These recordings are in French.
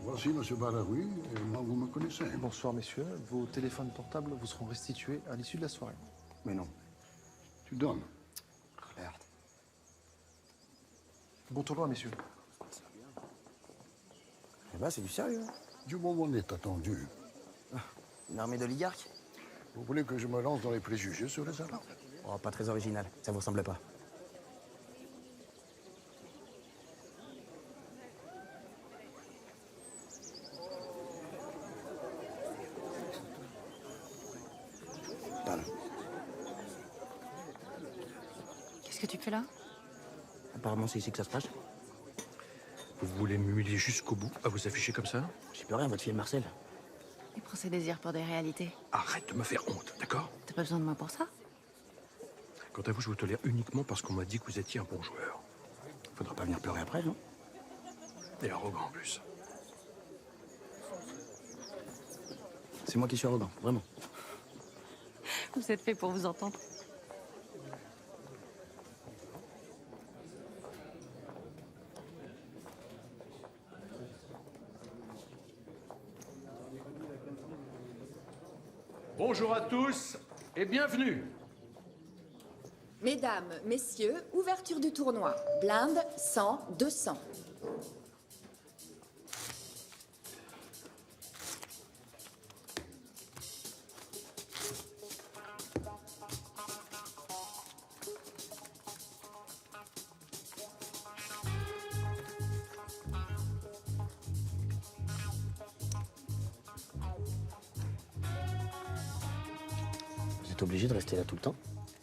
Voici Monsieur Baraoui, et moi vous me connaissez. Bonsoir messieurs, vos téléphones portables vous seront restitués à l'issue de la soirée. Mais non. Tu donnes. Merde. Bon tournoi messieurs. Eh ben, c'est du sérieux. Hein. Du moment est attendu. Une armée d'oligarques? Vous voulez que je me lance dans les préjugés sur les Arabes? Oh, pas très original. Ça vous ressemble pas. Pardon. Qu'est-ce que tu fais là? Apparemment, c'est ici que ça se passe. Vous voulez m'humilier jusqu'au bout, à vous afficher comme ça? J'y peux rien, votre fille Marcel. Les procès-désirs pour des réalités. Arrête de me faire honte, d'accord? T'as pas besoin de moi pour ça? Quant à vous, je vous tolère uniquement parce qu'on m'a dit que vous étiez un bon joueur. Faudra pas venir pleurer après, non? Et arrogant en plus. C'est moi qui suis arrogant, vraiment. Vous êtes fait pour vous entendre. Bonjour à tous et bienvenue. Mesdames, messieurs, ouverture du tournoi. Blinde, 100, 200. Vous êtes obligé de rester là tout le temps?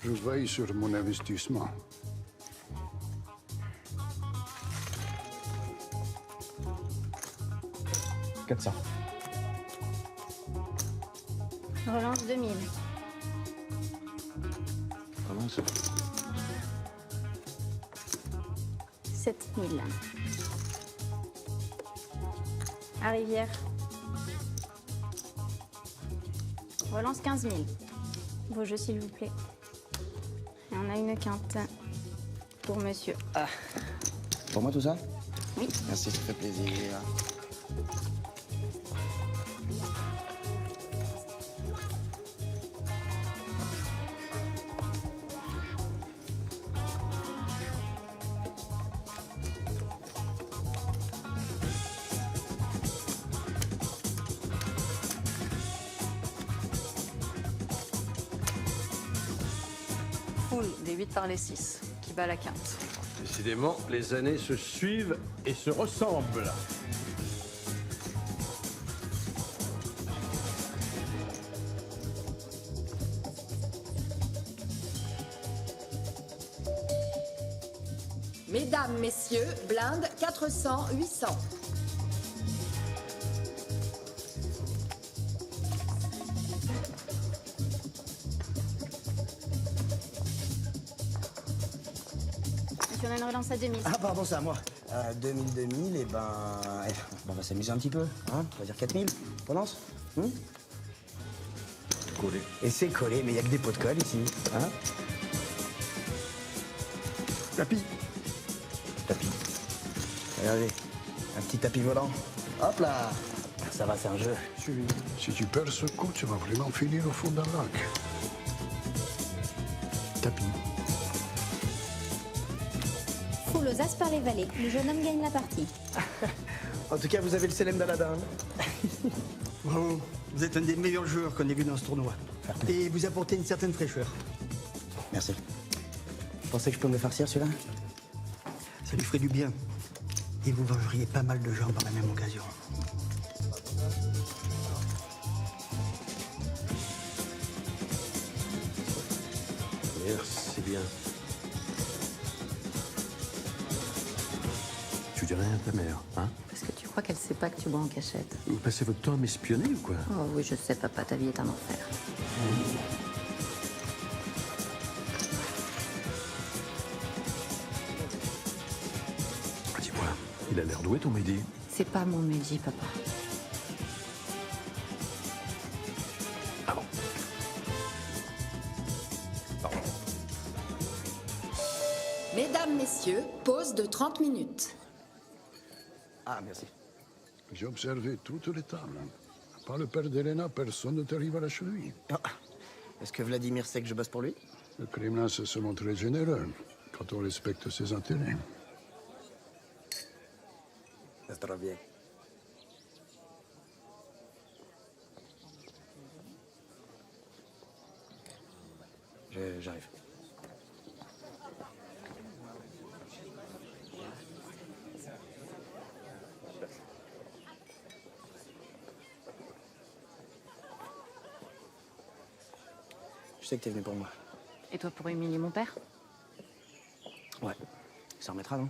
Je veille sur mon investissement. Relance 2000. Comment ça? 7000. À Rivière. Relance 15 000. Vos jeux, s'il vous plaît. Et on a une quinte pour monsieur. Pour moi, tout ça? Oui. Merci, ça fait plaisir. Full des 8 par les 6, qui bat la quinte. Décidément, les années se suivent et se ressemblent. Mesdames, messieurs, blinde, 400, 800. Monsieur, on a une relance à 2000. Ah, pardon, c'est à moi. 2000, et ben, on va s'amuser un petit peu. Hein, on va dire 4000. On lance? Collé. Et c'est collé, mais il n'y a que des pots de colle ici. Hein? Tapis. Tapis. Regardez, un petit tapis volant. Hop là. Ça va, c'est un jeu. Si tu perds ce coup, tu vas vraiment finir au fond d'un lac. Tapis. Full aux as par les vallées. Le jeune homme gagne la partie. En tout cas, vous avez le célèbre d'Aladin. Bravo, vous êtes un des meilleurs joueurs qu'on ait vu dans ce tournoi. Et vous apportez une certaine fraîcheur. Merci. Vous pensez que je peux me le farcir, celui-là? Ça lui ferait du bien. Et vous vengeriez pas mal de gens par la même occasion. Merci bien. Tu dis rien à ta mère, hein? Parce que tu crois qu'elle sait pas que tu bois en cachette. Vous passez votre temps à m'espionner ou quoi? Oh oui, je sais, papa, ta vie est un enfer. Dis-moi, il a l'air doué ton Mehdi. C'est pas mon Mehdi, papa. Ah bon? Pardon. Mesdames, messieurs, pause de 30 minutes. Ah, merci. J'ai observé toutes les tables. À part le père d'Elena, personne ne t'arrive à la cheville. Ah. Est-ce que Vladimir sait que je bosse pour lui? Le Kremlin sait se montrer généreux quand on respecte ses intérêts. Здоровье. J'arrive. Je sais que t'es venu pour moi. Et toi pour humilier mon père? Ouais. Ça remettra, non?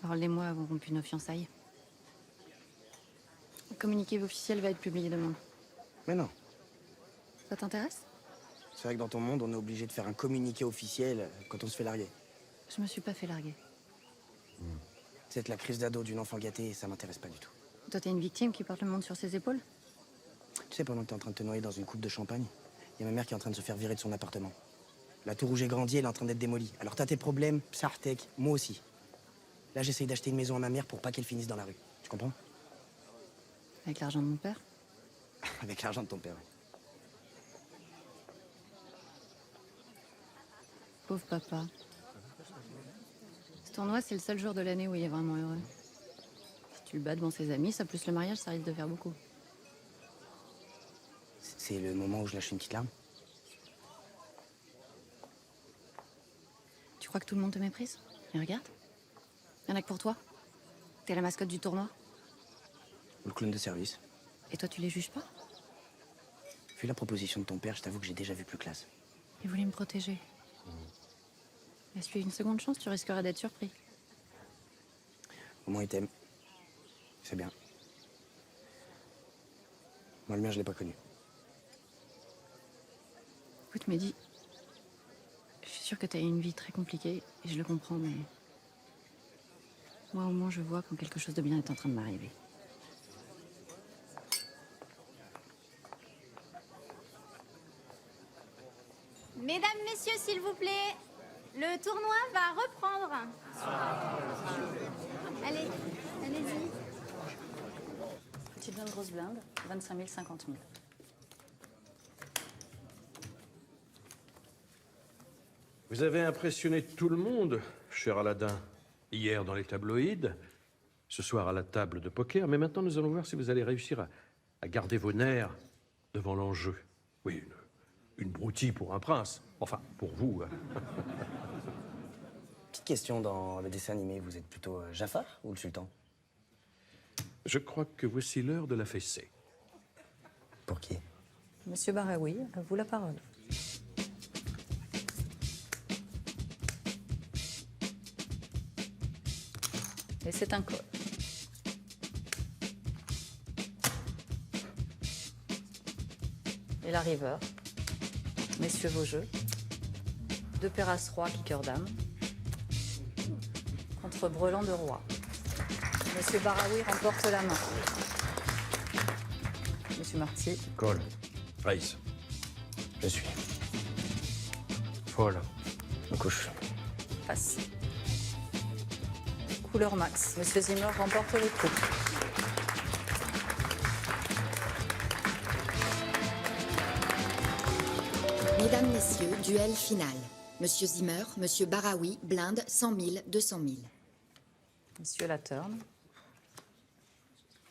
Harold et moi avons rompu nos fiançailles. Le communiqué officiel va être publié demain. Mais non. Ça t'intéresse? C'est vrai que dans ton monde, on est obligé de faire un communiqué officiel quand on se fait larguer. Je me suis pas fait larguer. C'est la crise d'ado d'une enfant gâtée, ça m'intéresse pas du tout. Toi, t'es une victime qui porte le monde sur ses épaules? Tu sais, pendant que t'es en train de te noyer dans une coupe de champagne, il y a ma mère qui est en train de se faire virer de son appartement. La tour où j'ai grandi, elle est en train d'être démolie. Alors t'as tes problèmes, Psartek, moi aussi. Là, j'essaye d'acheter une maison à ma mère pour pas qu'elle finisse dans la rue. Tu comprends? Avec l'argent de mon père? Avec l'argent de ton père. Pauvre papa. Ce tournoi, c'est le seul jour de l'année où il est vraiment heureux. Si tu le bats devant ses amis, ça plus le mariage, ça risque de faire beaucoup. C'est le moment où je lâche une petite larme. Tu crois que tout le monde te méprise? Et regarde. Y'en a que pour toi. T'es la mascotte du tournoi. Le clown de service. Et toi, tu les juges pas? Vu la proposition de ton père, je t'avoue que j'ai déjà vu plus classe. Il voulait me protéger. Laisse-lui une seconde chance, tu risquerais d'être surpris. Au moins, il t'aime. C'est bien. Moi, le mien, je l'ai pas connu. Écoute, Mehdi, je suis sûre que t'as eu une vie très compliquée, et je le comprends, mais... Moi, au moins, je vois quand quelque chose de bien est en train de m'arriver. Mesdames, messieurs, s'il vous plaît, le tournoi va reprendre. Allez, allez-y. Petite blinde, grosse blinde, 25 000, 50 000. Vous avez impressionné tout le monde, cher Aladdin. Hier dans les tabloïds, ce soir à la table de poker, mais maintenant nous allons voir si vous allez réussir à garder vos nerfs devant l'enjeu. Oui, une broutille pour un prince. Enfin, pour vous. Petite question, dans le dessin animé, vous êtes plutôt Jafar ou le sultan? Je crois que voici l'heure de la fessée. Pour qui? Monsieur Baraoui, à vous la parole. Et c'est un col. Et la river. Messieurs vos jeux. 2 Péras roi qui cœur dame. Contre Brelan de roi. Monsieur Baraoui remporte la main. Monsieur Marty. Cole. Race. Je suis. Folle. On couche. Face. Couleur max. Monsieur Zimmer remporte le coup. Mesdames, messieurs, duel final. Monsieur Zimmer, Monsieur Baraoui, blinde, 100 000, 200 000. Monsieur Laturne.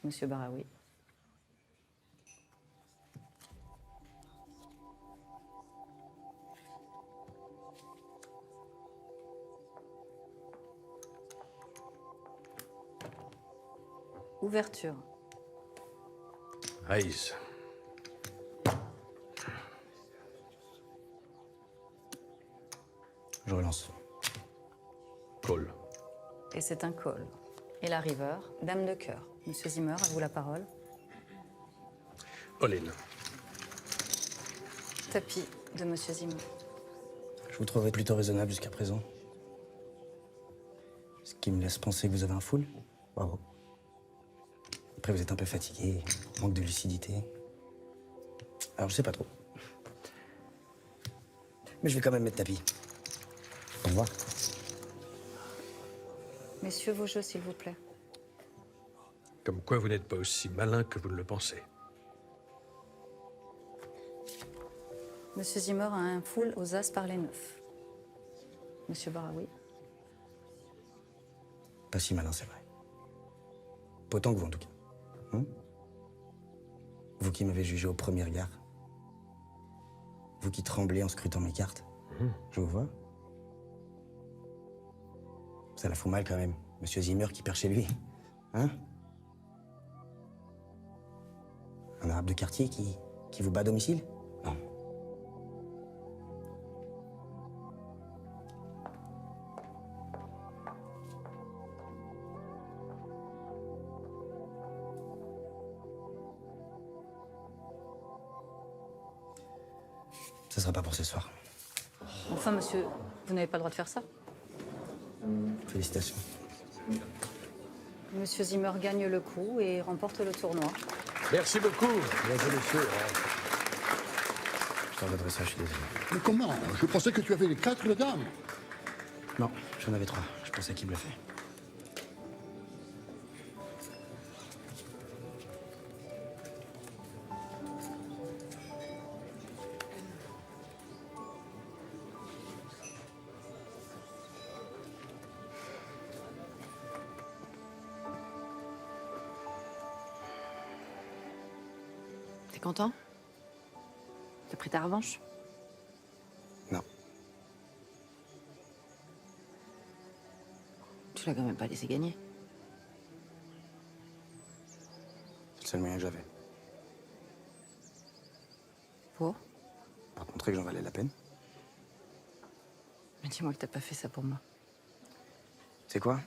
Monsieur Baraoui. Ouverture. Race. Je relance. Cole. Et c'est un call. Et la river, dame de cœur. Monsieur Zimmer, à vous la parole. All-in. Tapis de Monsieur Zimmer. Je vous trouvais plutôt raisonnable jusqu'à présent. Ce qui me laisse penser que vous avez un full. Bravo. Après, vous êtes un peu fatigué, manque de lucidité. Alors, je sais pas trop. Mais je vais quand même mettre tapis. Au revoir. Messieurs, vos jeux, s'il vous plaît. Comme quoi vous n'êtes pas aussi malin que vous ne le pensez. Monsieur Zimmer a un full aux as par les 9. Monsieur Baraoui. Pas si malin, c'est vrai. Pas autant que vous, en tout cas. Hein? Vous qui m'avez jugé au premier regard. Vous qui tremblez en scrutant mes cartes. Je vous vois. Ça la fout mal quand même, Monsieur Zimmer qui perd chez lui. Hein? Un arabe de quartier qui vous bat à domicile? Non. Ça sera pas pour ce soir. Enfin, monsieur, vous n'avez pas le droit de faire ça. Félicitations. Monsieur Zimmer gagne le coup et remporte le tournoi. Merci beaucoup. Bien joué, monsieur. Je t'en donnerai ça, je suis désolé. Mais comment? Je pensais que tu avais les 4 dames. Non, j'en avais 3. Je pensais qu'il me le fait. T'es content? T'as pris ta revanche? Non. Tu l'as quand même pas laissé gagner. C'est le seul moyen que j'avais. Pour? Pour te montrer que j'en valais la peine. Mais dis-moi que t'as pas fait ça pour moi. C'est quoi?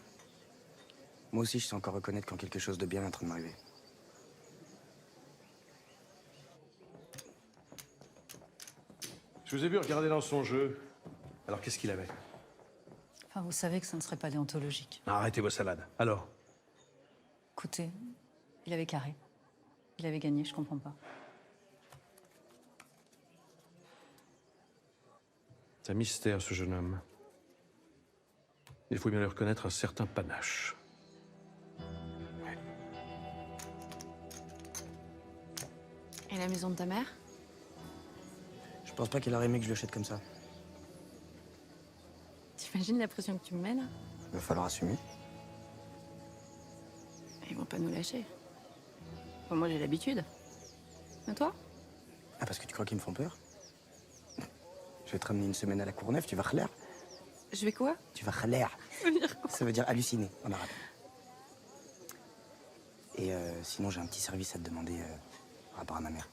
Moi aussi, je sais encore reconnaître quand quelque chose de bien est en train de m'arriver. Je vous ai vu regarder dans son jeu. Alors, qu'est-ce qu'il avait? Enfin, vous savez que ça ne serait pas déontologique. Arrêtez vos salades. Alors? Écoutez, il avait carré. Il avait gagné, je comprends pas. C'est un mystère, ce jeune homme. Il faut bien lui reconnaître un certain panache. Et la maison de ta mère? Je pense pas qu'elle aurait aimé que je le jette comme ça. T'imagines la pression que tu me mets, là? Il va falloir assumer. Ils vont pas nous lâcher. Enfin, moi, j'ai l'habitude. Et toi? Ah, parce que tu crois qu'ils me font peur? Je vais te ramener une semaine à la Courneuve, tu vas khaler. Je vais quoi? Tu vas khaler. Ça veut dire halluciner en arabe. Et sinon, j'ai un petit service à te demander par rapport à ma mère.